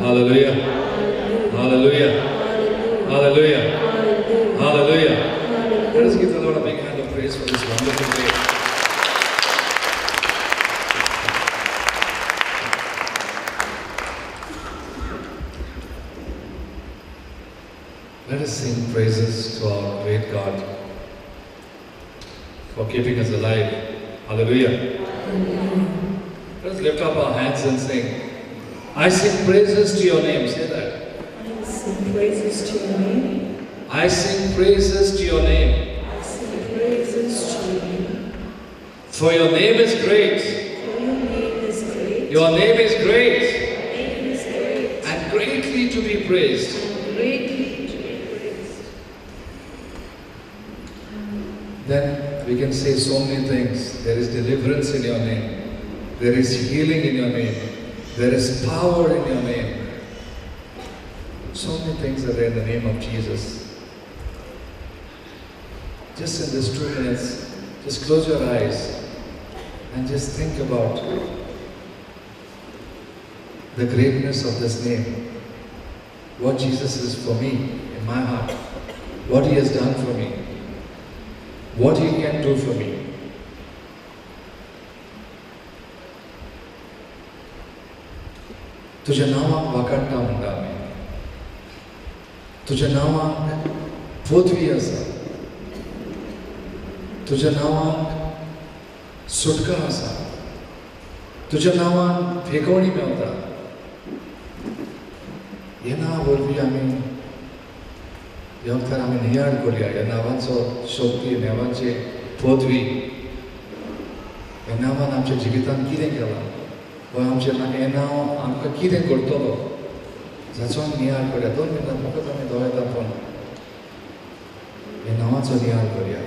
Hallelujah. Hallelujah. Hallelujah. Hallelujah. Let us give the Lord a big hand of praise for this wonderful day. Let us sing praises to our great God for keeping us alive. Hallelujah. Let us lift up our hands and sing. I sing praises to your name. Say that. I sing praises to your name. I sing praises to your name. I sing praises to your name. For your name is great. For your name is great. Your name is great. Your name is great. And greatly to be praised. And greatly to be praised. Then we can say so many things. There is deliverance in your name. There is healing in your name. There is power in your name. So many things are there in the name of Jesus. Just in these 2 minutes, just close your eyes and just think about the greatness of this name. What Jesus is for me in my heart. What He has done for me. What He can do for me. तुझ्या नावाक वाकडटा म्हणटा आमी. तुझ्या नावाक पदवी आसा. तुझ्या नावाक सुटका आसा. तुझ्या नावान फेकवणी मेवता. ह्या नांवा वरवीं आमी ह्या वखदार आमी नियाळ करुया. ह्या नांवाचो शक्ती, नांवाची पदवी, ह्या नांवान आमच्या जिवितांत कितें केलां, वा आमचें हें नांव आमकां कितें करतलो, जाचो आमी नियाळ करुया. 2 मिनटां फकत आमी दोळे धांपून ह्या नांवाचो नियाळ करुया.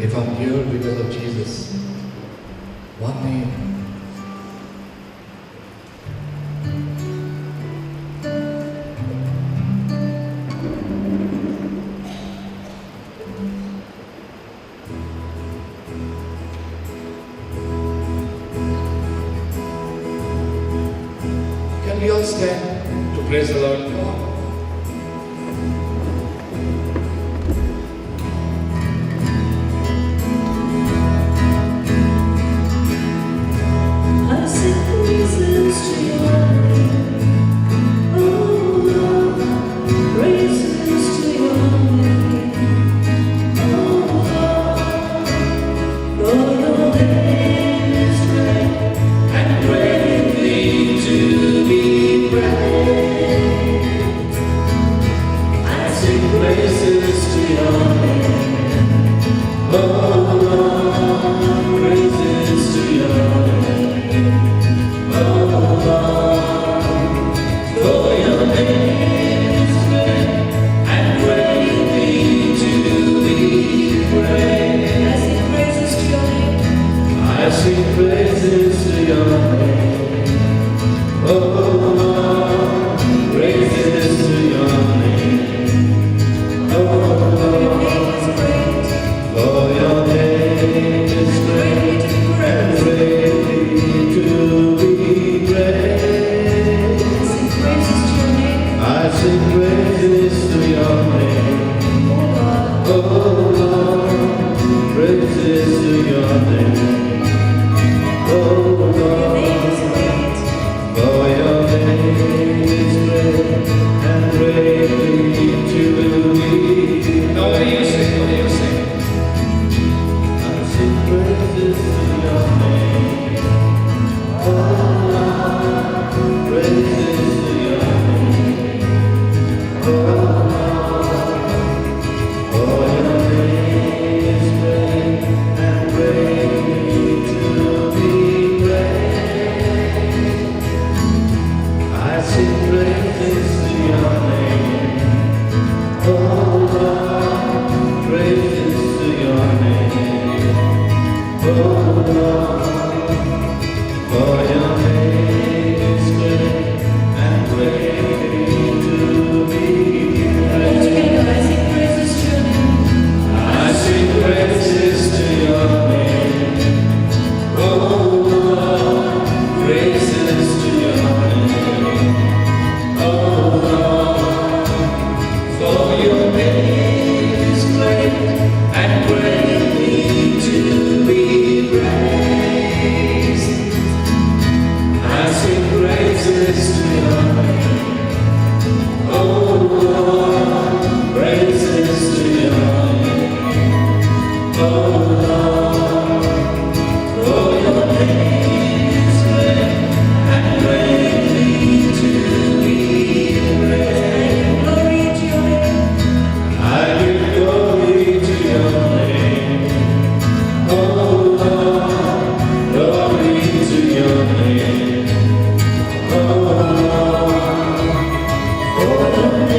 If I'm here because of Jesus, one name. Can we all stand to praise the Lord? Come on. I sing praises to your name. Oh Lord, praises to your name. Oh Lord, for your name is great and greatly to be praised. I sing praises to your name. Oh Lord, praises to your name. I sing praises to your name. Oh Lord, praises to your name. Oh Lord, for your name is great and greatly to be praised. I sing praises to your name. Oh Lord, praises to your name. Oh Lord, for your name is great and greatly to be. Now what do you sing? What do you sing? I sing praises to your name. Oh Lord, praises to your name. Oh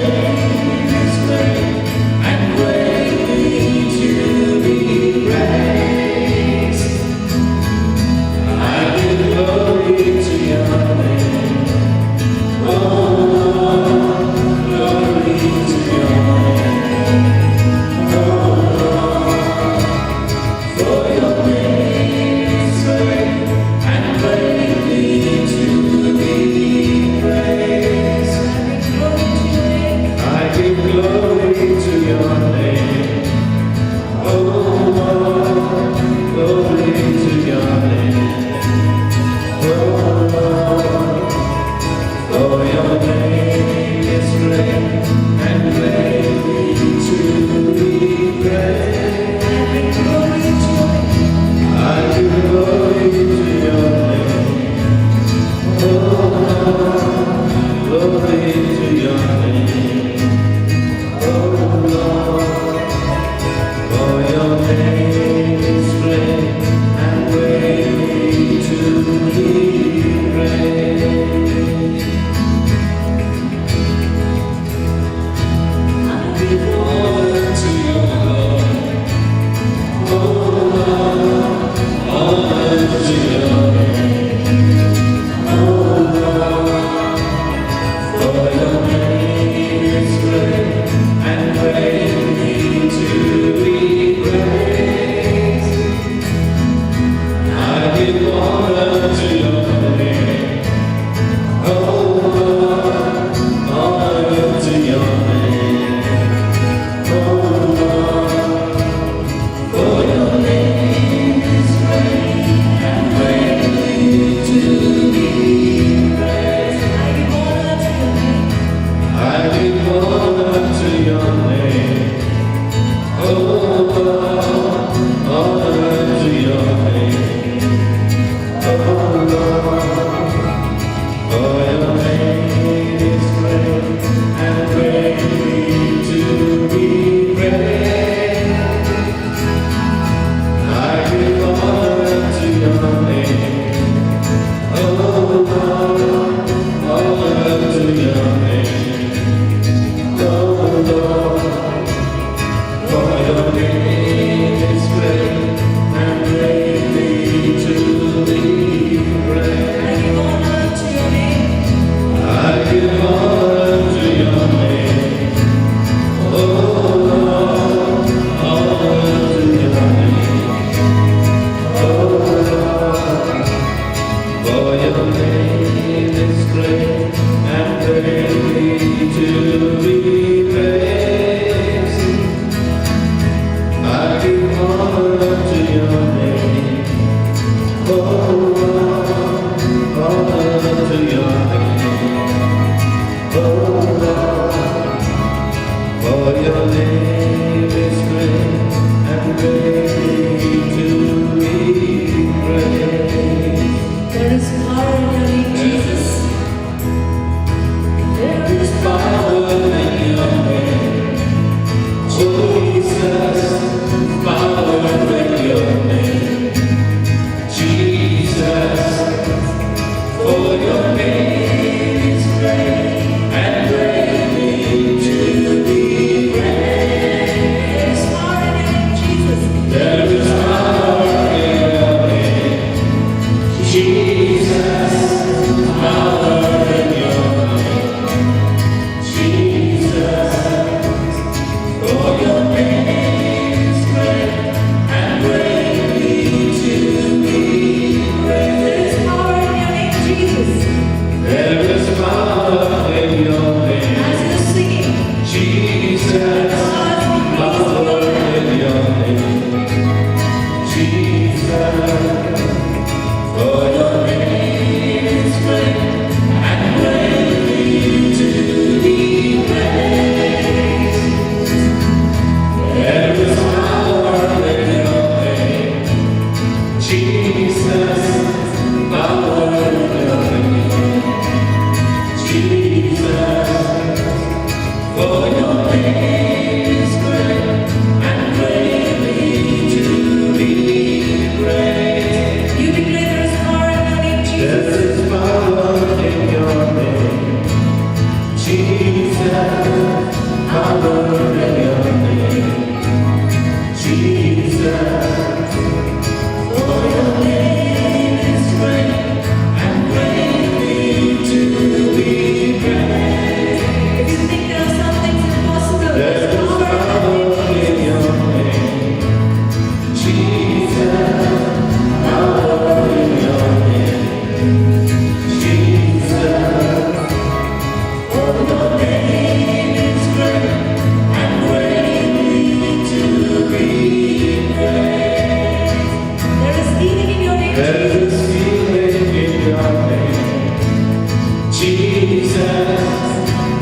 name is great and greatly to be praised. I give glory to your name. Oh Lord, glory to your name. Oh Lord, for your name is great and greatly to be praised. I give glory to your name. Oh Lord, glory to your name. Oh Lord, for your name is great and greatly to be praised. I give glory to your name. Oh Lord, glory to your name. Oh Lord, for your name is great and greatly to be praised. I give honor to your Lord. Oh Lord, honor to your name. Oh Lord, for your name is great and greatly to be praised. I give honor to your name. Oh Lord, honor to your name. Oh Lord, for your name is great and greatly to be praised. I give honor to your name. Oh Lord, honor to your name. Oh Lord, for your name is great and greatly to be praised. I give honor to your name. Oh Lord, honor to your name. Oh Lord, for your name is great and greatly to be praised. I give honor to your name. Oh Lord, honor to your name. Oh Lord, for your name is great and greatly to be praised. I give honor to your name. Oh Lord, honor to your name. Oh Lord, for your name is great and greatly to be praised. There is power in your name, Jesus. There is power in your name, Jesus. Power in your name, Jesus. For your name is great and greatly to be praised. There is power in your name, Jesus. There is power in your name, Jesus. Power in your name, Jesus. For your name is great and greatly to be praised. There is power in your name, There is power in your name, Jesus. As you're singing, Jesus. Power in your name, Jesus. For your name is great and greatly to be praised. There is power in your name, Jesus. Power in your name, Jesus. For your name is great and greatly to be praised. you declare there is power in your name, Jesus. There is power in your name, Jesus. power in your name, Jesus. For your name is great and greatly to be praised. If you think there are some things impossible, There is power in your name, Jesus. Power in your name, Jesus. For your name is great and greatly to be praised. there is healing in your name. There is healing in your name, Jesus.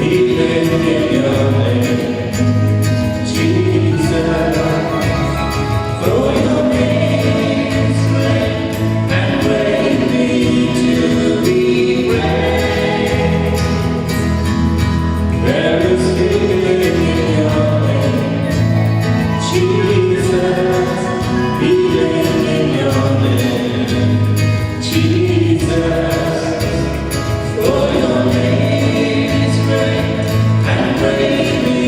Healing in your name, Jesus. For your name is great and greatly to be praised. There is healing in your name, Jesus. Healing in your name, Jesus. For your name is great and greatly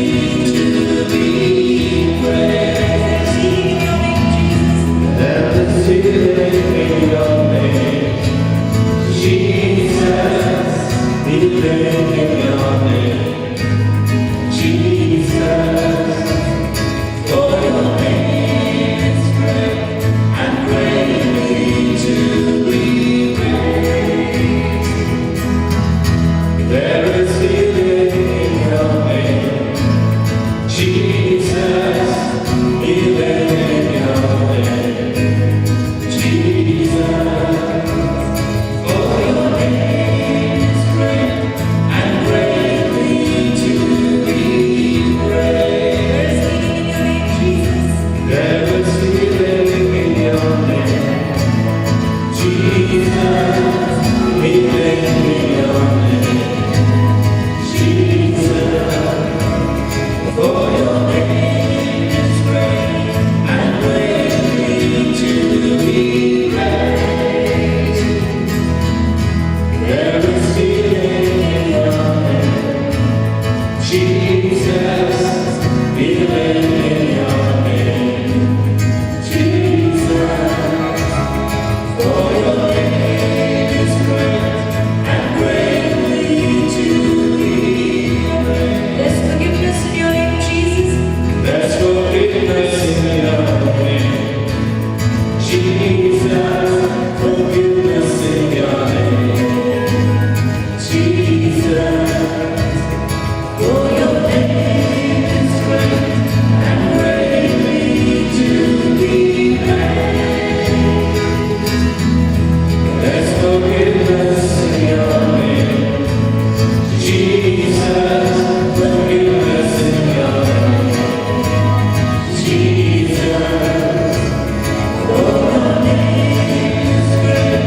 to be praised. There is healing in your name, Jesus. There is healing in your name, Jesus. Healing in your name, Jesus. For your name is great and greatly to be praised. There is healing in your name, Jesus. Healing in your name, Jesus. For your name is great and greatly to be praised. there is healing in your name, There is healing in your name, Jesus. Healing in your name, Jesus. For your name is great and greatly to be praised. There is healing in your name, Jesus. Healing in your name, Jesus. For your name is great and greatly to be praised. There's forgiveness in your name, Jesus. There's forgiveness in your name, Jesus. Forgiveness in your name, Jesus. For your name is great and greatly to be praised. There's forgiveness in your name, Jesus. Forgiveness in your name, Jesus. For your name is great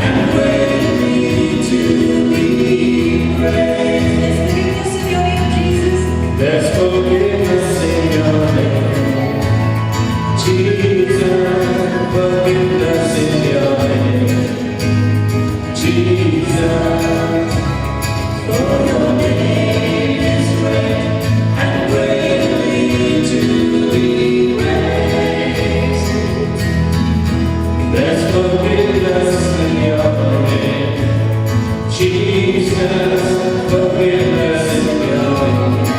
and greatly to be praised. There's forgiveness in your name, There's forgiveness in your name, Jesus. Forgiveness in your name, Jesus. For your name is great and greatly to be praised. There's forgiveness in your name, Jesus. Forgiveness in your name,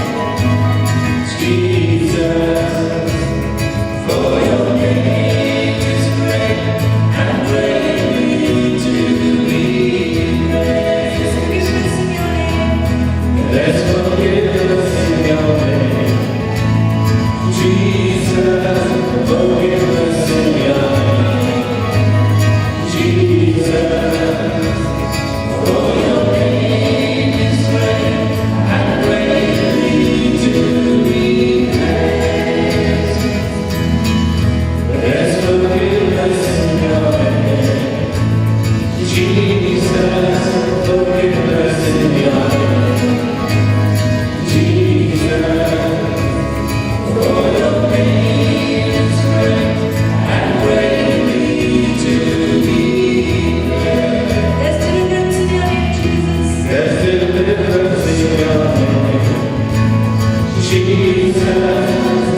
Jesus,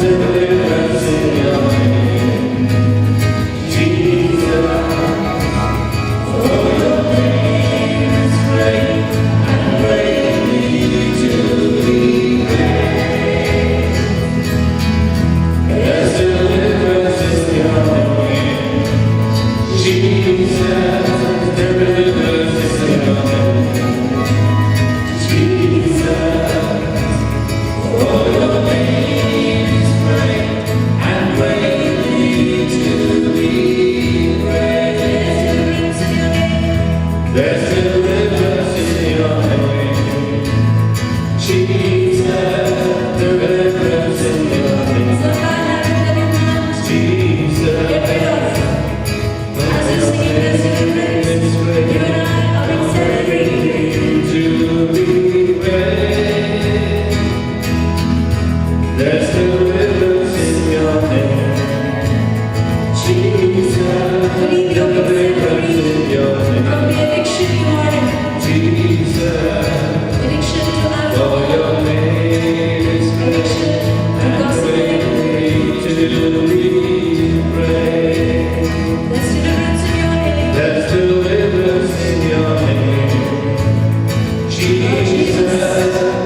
deliverance in your name. Jesus, for your name is great and greatly to be praised. There's deliverance in your name. Jesus, deliverance in your name. Jesus, for your name is great and greatly to be praised. There's deliverance in your name. Jesus, deliverance in your name. Jesus, there's deliverance in your name. Jesus, deliverance in your name. Jesus, for your name is great and greatly to be praised. There's deliverance in your name. Jesus,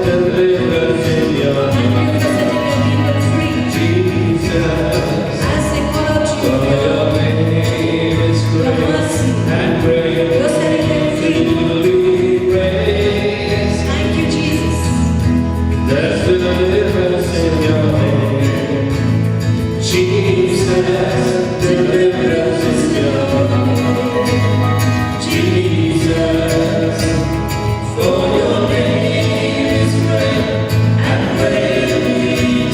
deliverance in your name. Jesus, for your name is great and greatly to be praised. There's deliverance in your name. Jesus, deliverance in your name. Jesus, for your name is great and greatly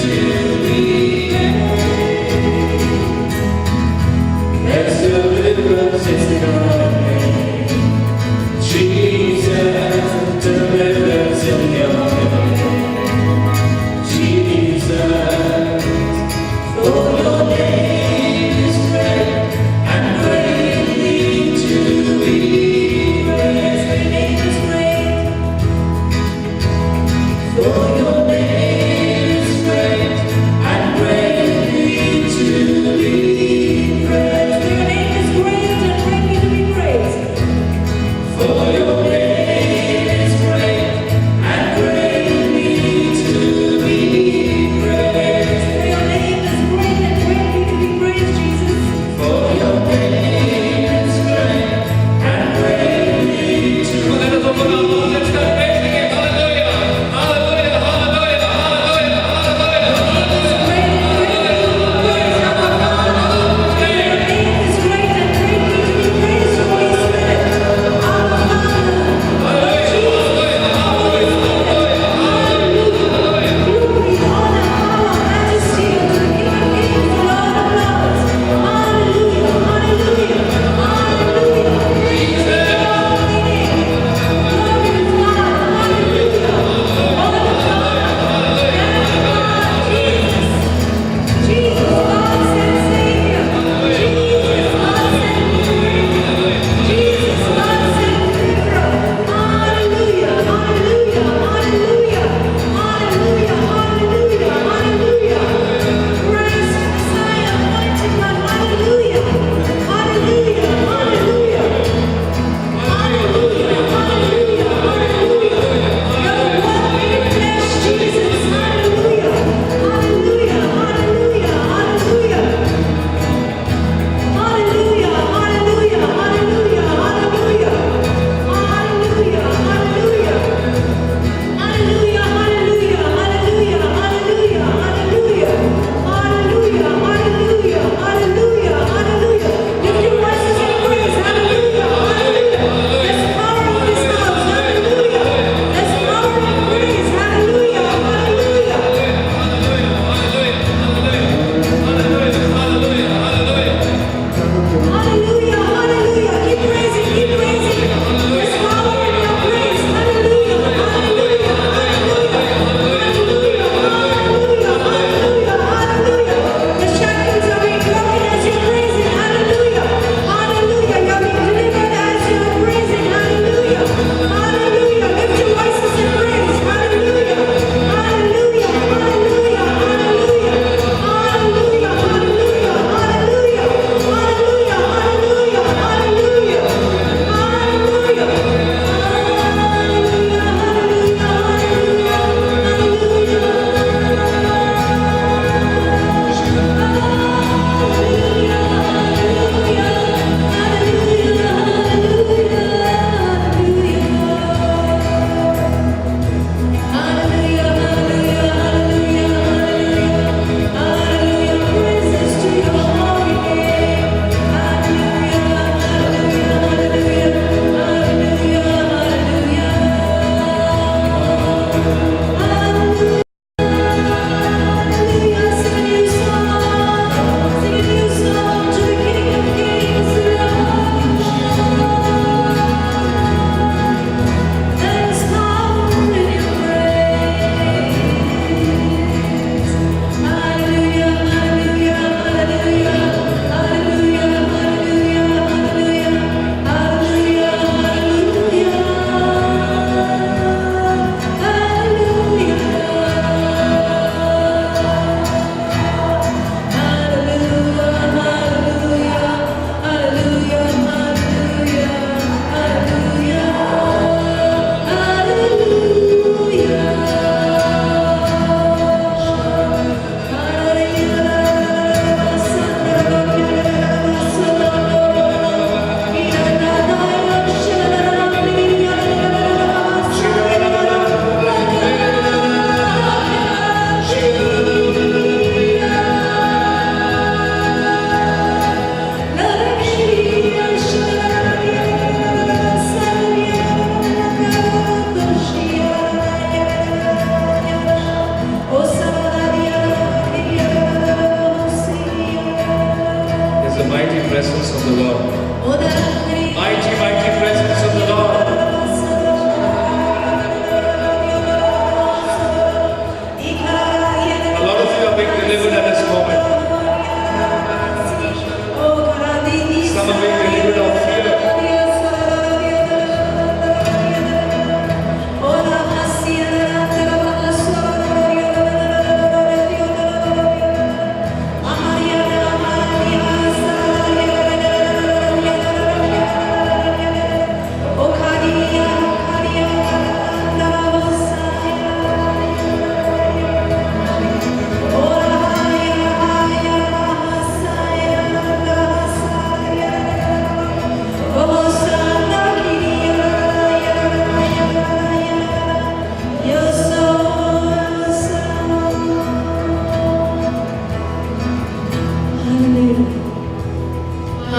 to be praised. There's deliverance in your name. Jesus, deliverance in your name. Jesus, the Lord. Mighty, mighty presence of the Lord. A lot of you are being delivered at this moment. Some are being delivered of fear.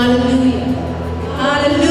Hallelujah. Hallelujah.